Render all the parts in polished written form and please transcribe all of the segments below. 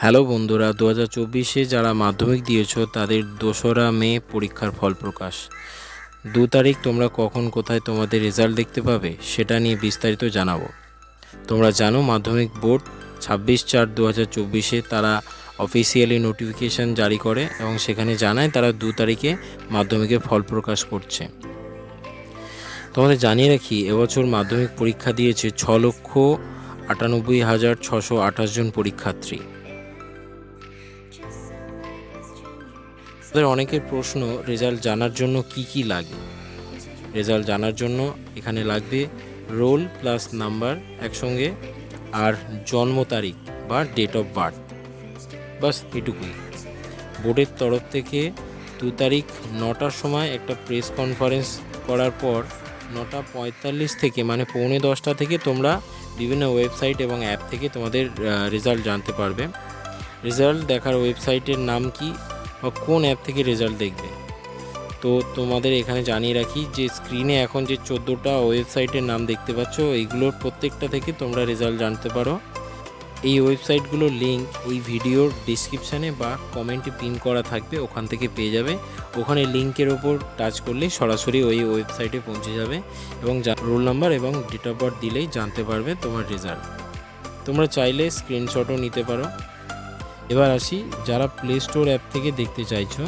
Hello বন্ধুরা, 2024-এ যারা মাধ্যমিক দিয়েছো তাদের 2রা মে পরীক্ষার ফল প্রকাশ। 2 তারিখ তোমরা কখন কোথায় তোমাদের রেজাল্ট দেখতে পাবে সেটা নিয়ে বিস্তারিত জানাবো। তোমরা জানো মাধ্যমিক বোর্ড 26/4/2024-এ তারা অফিসিয়ালি নোটিফিকেশান জারি করে এবং সেখানে জানায় তারা 2 তারিখে মাধ্যমিকের ফল প্রকাশ করছে। তোমাদের জানিয়ে রাখি, এবছর মাধ্যমিক পরীক্ষা দিয়েছে 6,98,628 জন পরীক্ষার্থী। তাদের অনেকের প্রশ্ন, রেজাল্ট জানার জন্য কি লাগে। রেজাল্ট জানার জন্য এখানে লাগবে রোল প্লাস নাম্বার একসঙ্গে, আর জন্ম তারিখ বা ডেট অফ বার্থ, বাস এটুকুই। বোর্ডের তরফ থেকে 2 তারিখ 9টার সময় একটা প্রেস কনফারেন্স করার পর 9:45 থেকে মানে 9:45 থেকে তোমরা বিভিন্ন ওয়েবসাইট এবং অ্যাপ থেকে তোমাদের রেজাল্ট জানতে পারবে। রেজাল্ট দেখার ওয়েবসাইটের নাম কি বা কোন অ্যাপ থেকে রেজাল্ট দেখবে, তো তোমাদের এখানে জানিয়ে রাখি যে স্ক্রিনে এখন যে 14টা ওয়েবসাইটের নাম দেখতে পাচ্ছ, এইগুলোর প্রত্যেকটা থেকে তোমরা রেজাল্ট জানতে পারো। এই ওয়েবসাইটগুলোর লিঙ্ক এই ভিডিওর ডিসক্রিপশানে বা কমেন্টে পিন করা থাকবে, ওখান থেকে পেয়ে যাবে। ওখানে লিঙ্কের ওপর টাচ করলে সরাসরি ওই ওয়েবসাইটে পৌঁছে যাবে এবং রোল নাম্বার এবং ডেট অফ বার্থ দিলেই জানতে পারবে তোমার রেজাল্ট। তোমরা চাইলে স্ক্রিনশটও নিতে পারো। এবার আসি, যারা প্লে স্টোর অ্যাপ থেকে দেখতে চাইছো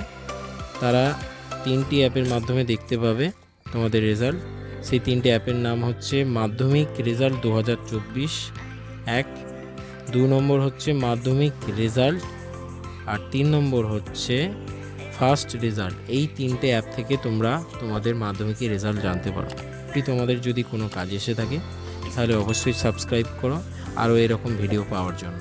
তারা 3টি অ্যাপের মাধ্যমে দেখতে পাবে তোমাদের রেজাল্ট। সেই 3টে অ্যাপের নাম হচ্ছে মাধ্যমিক রেজাল্ট 2024 1, 2 নম্বর হচ্ছে মাধ্যমিক রেজাল্ট, আর 3 নম্বর হচ্ছে ফার্স্ট রেজাল্ট। এই 3টে অ্যাপ থেকে তোমরা তোমাদের মাধ্যমিকের রেজাল্ট জানতে পারো। তোমাদের যদি কোনো কাজ এসে থাকে তাহলে অবশ্যই সাবস্ক্রাইব করো আরও এরকম ভিডিও পাওয়ার জন্য।